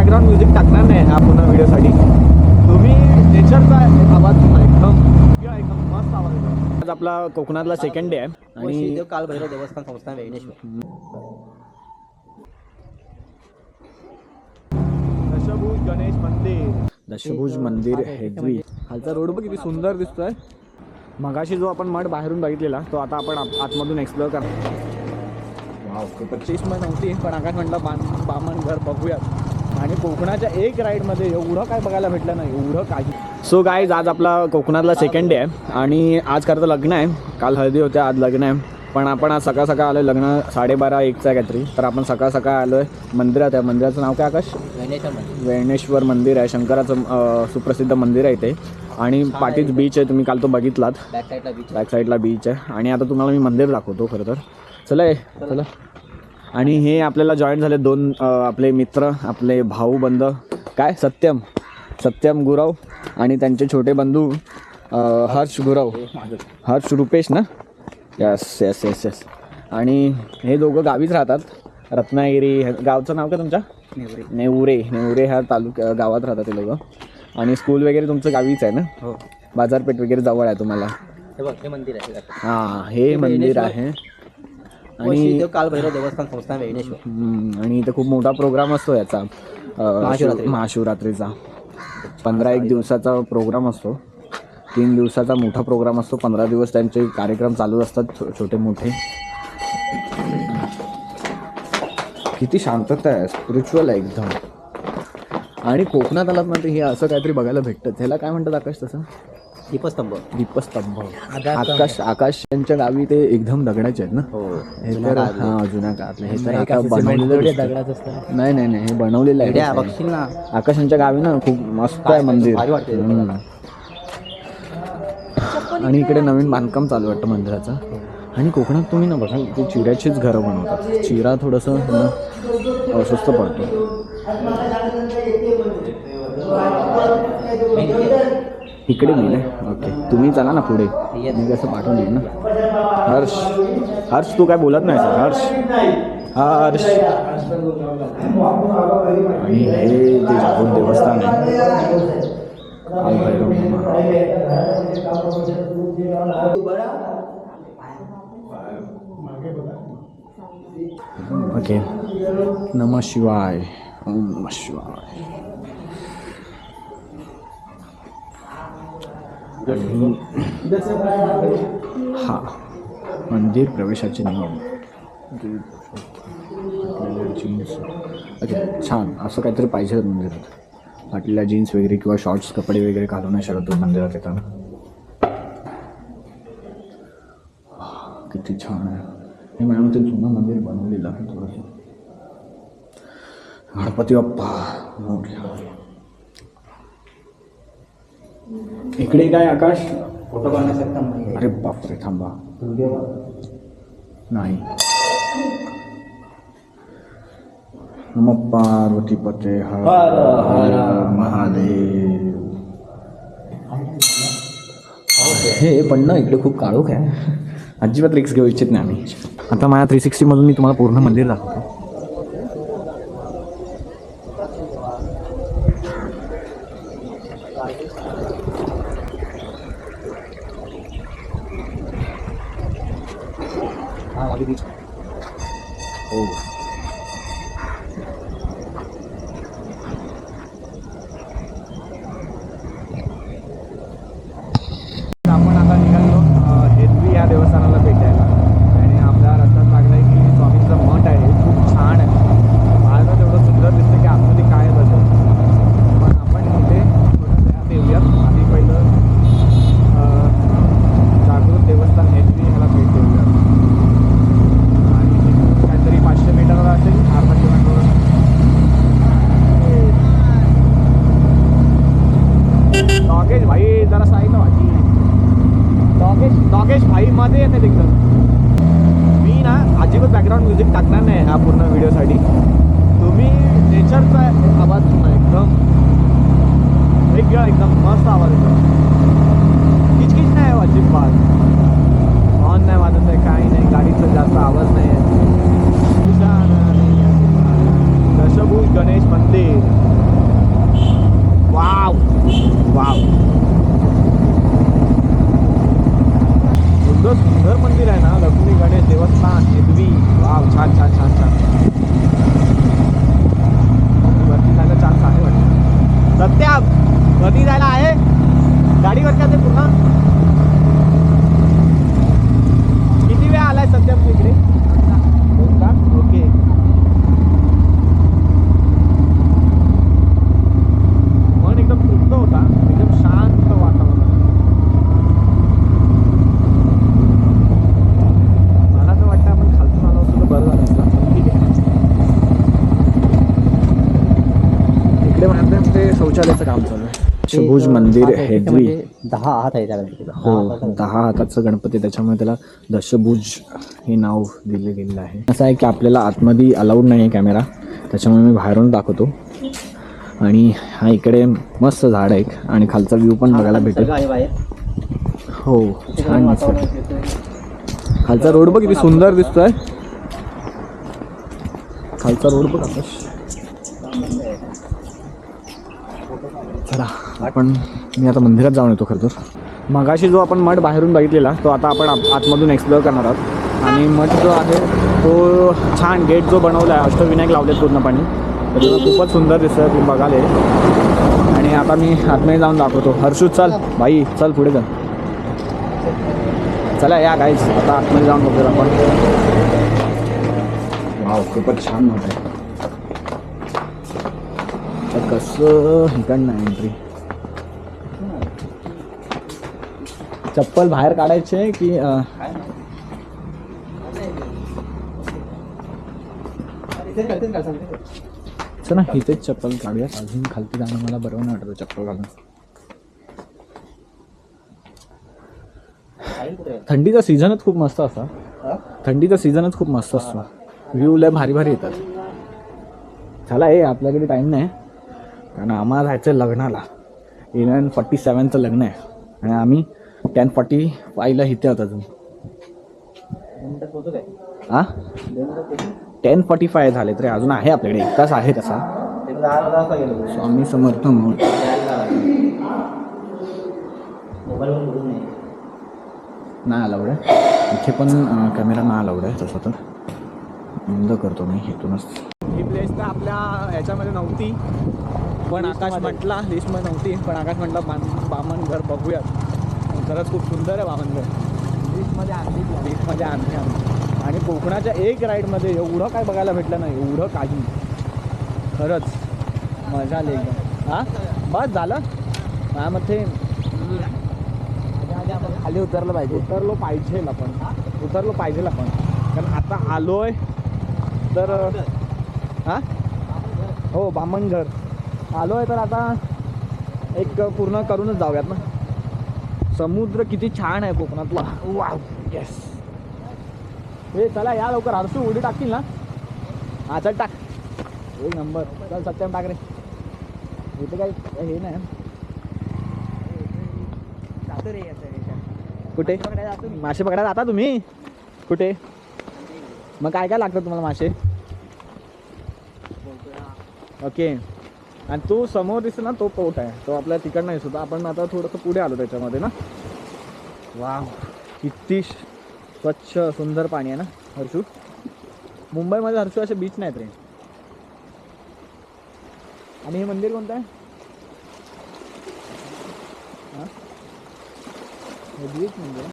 Background music टाकणार नाही ह्या पूर्ण व्हिडिओसाठी. तुम्ही नेचरचा आवाज सुद्धा एकदम मस्त आवाज येतो. आज आपला कोकणातला सेकंड डे आहे आणि कालभैरव देवस्थान संस्थान वेणेश्वर. दशभुज गणेश मंदिर, दशभुज मंदिर हेदवी. खालचा रोड बघ किती सुंदर दिसतोय. मगाशी जो आपण मठ बाहेरून बघितलेला तो आता आपण आतमधून एक्सप्लोअर करतो. वाव, 25 मठ नव्हती पण आकाश म्हटलं बामण घर बघूयात. आणि कोकणाच्या एक राईडमध्ये एवढं काय बघायला भेटलं नाही, एवढं काही. सो गाईज, आज आपला कोकणातला सेकंड डे आहे आणि आज खरं तर लग्न आहे. काल हळदी होत्या, आज लग्न आहे. पण आपण आज सकाळ सकाळ आलो आहे. लग्न 12:30-1चं आहे काहीतरी. तर आपण सकाळ सकाळ आलो आहे मंदिरात. आहे मंदिराचं नाव काय आकाश? वेणेश्वर मंदिर आहे. शंकराचं सुप्रसिद्ध मंदिर आहे इथे. आणि पाठीच बीच आहे, तुम्ही काल तो बघितलात. बॅक साईडला बीच आहे. आणि आता तुम्हाला मी मंदिर दाखवतो खरं तर. चला. आणि हे आपल्याला जॉईन झाले दोन आपले मित्र, आपले भाऊबंद. काय सत्यम गुरव आणि त्यांचे छोटे बंधू हर्ष गुरव, हर्ष रुपेश ना. यस. आणि हे दोघं गावीच राहतात. रत्नागिरी गावचं नाव काय तुमच्या? नेवरे ह्या गावात राहतात ते लोक. आणि स्कूल वगैरे तुमचं गावीच आहे ना? हो. बाजारपेठ वगैरे जवळ आहे तुम्हाला. हे मंदिर आहे. हां, हे मंदिर आहे. आणि कालभैरव देवस्थान संस्थान वेणेश्वर. आणि इथं खूप मोठा प्रोग्राम असतो याचा महाशिवरात्रीचा. 15-1 दिवसाचा प्रोग्राम असतो. 3 दिवसाचा मोठा प्रोग्राम असतो. 15 दिवस त्यांचे कार्यक्रम चालू असतात, छोटे मोठे. किती शांतता आहे, स्पिरिच्युअल आहे एकदम. आणि कोकणात आलात ना, हे असं काहीतरी बघायला भेटतं. त्याला काय म्हणतात आकाश? तसं दीपस्तंभ. आकाश यांच्या गावी ते एकदम दगडाचे आहेत ना? हो. हे तर हां, जुन्या काळातले. हे तर आता बनवलेलं दगडाच असतं. नाही, हे बनवलेलं आहे. आकाश यांच्या गावी ना खूप मस्त आहे मंदिर. आणि इकडे नवीन बांधकाम चालू वाटतं मंदिराचं. आणि कोकणात तुम्ही ना बघा, ते चिऱ्याचीच घरं बनवतात. चिरा थोडंसं स्वस्त पडतो. इकडे मी ओके, तुम्ही चला ना पुढे, मी कसं पाठवून येईल ना. हर्ष तू काय बोलत नाही सर? हर्ष. आणि हे जे जागृत देवस्थान आहे. ओके, नमः शिवाय. ओम नमः शिवाय. हा मंदिर प्रवेशाचे नियम. जीन्स ओके, छान असं काहीतरी पाहिजे मंदिरात. फाटलेल्या जीन्स वगैरे किंवा शॉर्ट्स कपडे वगैरे घालू नाही शकत मंदिरात येताना. किती छान आहे हे. मॅडम ते जुनं मंदिर बनवलेलं आहे थोडंसं. गणपती बाप्पा मोठ्या. इकडे काय आकाश? फोटो काढण्यासाठी. अरे बापरे, थांबा. नाही. नमः पार्वती पते हर हर महादेव. हे पण ना इकडे खूप काळोख आहे. अजिबात रिक्स घेऊ इच्छित नाही आम्ही. आता माझ्या 360 मधून मी तुम्हाला पूर्ण मंदिर दाखवतो. आपण आता निघालो हेदवी या देवस्थानाला भेट द्यायला. आणि आपल्या रस्त्यात लागलाय की स्वामींचं मठ आहे, खूप छान आहे. बाहेर तेवढं सुंदर दिसतं की आतमध्ये काय बघतो. पण आपण इथे थोडंसं देऊयात. आधी पहिलं जागृत देवस्थान हेदवी ह्याला भेट देऊयात. आणि काहीतरी 500 मीटरवर असेल, 4-5 किलोमीटरवर. डॉगेश भाई जरा साईडला भाजी. डॉगेश भाई मध्ये येते एकदम. मी ना अजिबात बॅकग्राऊंड म्युझिक टाकणार नाही ह्या पूर्ण व्हिडिओसाठी. तुम्ही नेचरचा आवाज सुद्धा एकदम वेगळा, एकदम मस्त आवाज येतो. किचकिच नाही आहे अजिबात. हॉर्न नाही वाजत आहे, काही नाही. गाडीचा जास्त आवाज नाही आहे. दशभुज गणेश मंदिर. वाव, एवढं सुंदर मंदिर आहे ना, लक्ष्मी गणेश देवस्थान हेदवी. वाव, छान छान छान छान. वरती जायला चान्स आहे वाटतं. सत्या, वरती जायला आहे गाडीवर का ते पूर्ण. किती वेळ आलाय सध्या तू इकडे? दोनदा? ओके. मन एकदम तृप्त होता, एकदम शांत वातावरण. मला तर वाटतं आपण खालतून आलो असतो तर बरं झालं असतं. ठीक आहे. इकडे म्हणतात ते शौचालयाचं काम चालू आहे. दशभुज मंदिर हेदवी. 10 हात आहे त्या गणपतीला. हो, 10 हाताचं गणपती, त्याच्यामुळे त्याला दशभुज हे नाव दिले गेलेलं आहे. असं आहे की आपल्याला आतमध्ये अलाउड नाही आहे कॅमेरा, त्याच्यामुळे मी बाहेरून दाखवतो. आणि हा इकडे मस्त झाड आहे आणि खालचा व्ह्यू पण बघायला भेटेल. हो, छान दिसतोय. खालचा रोड बघ किती सुंदर दिसतोय. खालचा रोड बघ आकाश. चला आपण, मी आता मंदिरात जाऊन येतो. खरं तर मगाशी जो आपण मठ बाहेरून बघितलेला तो आता आपण आतमधून एक्सप्लोअर करणार आहोत. आणि मठ जो आहे तो छान गेट जो बनवला आहे, अष्टविनायक लावलेत पूर्णपणे, त्याच्यामुळे खूपच सुंदर दिसतं, तुम्ही बघाले. आणि आता मी आतमध्ये जाऊन दाखवतो. हर्षू चल बाई, चल पुढे चल. चला या गाईज, आता आतमध्ये जाऊन बघूया आपण. वाव, खूपच छान मठ आहे. तर कसं इकडनं एंट्री, चप्पल बाहेर काढायचे की चला इथेच चप्पल काढूया. अजून खालती जाणं मला बरोबर नाही वाटतं चप्पल घालून. थंडीचा सीझनच खूप मस्त असतो. थंडीचा सीझनच खूप मस्त असतो. व्ह्यू लय भारी भारी येतात. चला हे आपल्याकडे टाईम नाही, कारण आम्हाला जायचं आहे लग्नाला. 11:47चं लग्न आहे आणि आम्ही 10:45ला इथे आहोत अजून. हां, 10:45 झाले तरी अजून आहे आपल्याकडे 1 तास आहे तसा. स्वामी समर्थ म्हणून नाही अलाउड आहे इथे पण. कॅमेरा नाही अलाउड आहे तसं तर. बंद करतो मी इथूनच. ही प्लेस तर आपल्या ह्याच्यामध्ये नव्हती, पण आकाश म्हटला लिस्टमध्ये नव्हती, पण आकाश म्हटलं बामणघर बघूयात. खरंच खूप सुंदर आहे बामणघर. लिस्टमध्ये आणली आणि कोकणाच्या एक राईडमध्ये एवढं काय बघायला भेटलं नाही, एवढं काही. खरंच मजा आली एकदम. हां बस झालं. माझ्यामध्ये आपण खाली उतरलो पाहिजे आपण. कारण आता आलो आहे तर हां, हो बामणघर आलो आहे तर आता एक पूर्ण करूनच जाऊयात ना. समुद्र किती छान आहे कोकणातला. Wow, yes. हे चला या लवकर. हर्षू उडी टाकतील ना? हां चल टाक. 1 नंबर. चल सत्यम टाक रे. इथे काही हे नाही. कुठे मासे पकडायला जाता तुम्ही? कुठे मग काय काय लागतं तुम्हाला मासे? ओके. आणि तो समोर दिसतो ना, तो पोट आहे, तो आपल्या तिकडनं येत होता. आपण आता थोडंसं पुढे आलो त्याच्यामध्ये ना. वाव, किती स्वच्छ सुंदर पाणी आहे ना हर्षू. मुंबईमध्ये हर्षू असे बीच नाहीत रे. आणि हे मंदिर कोणतं आहे? हां, हे बीच मंदिर.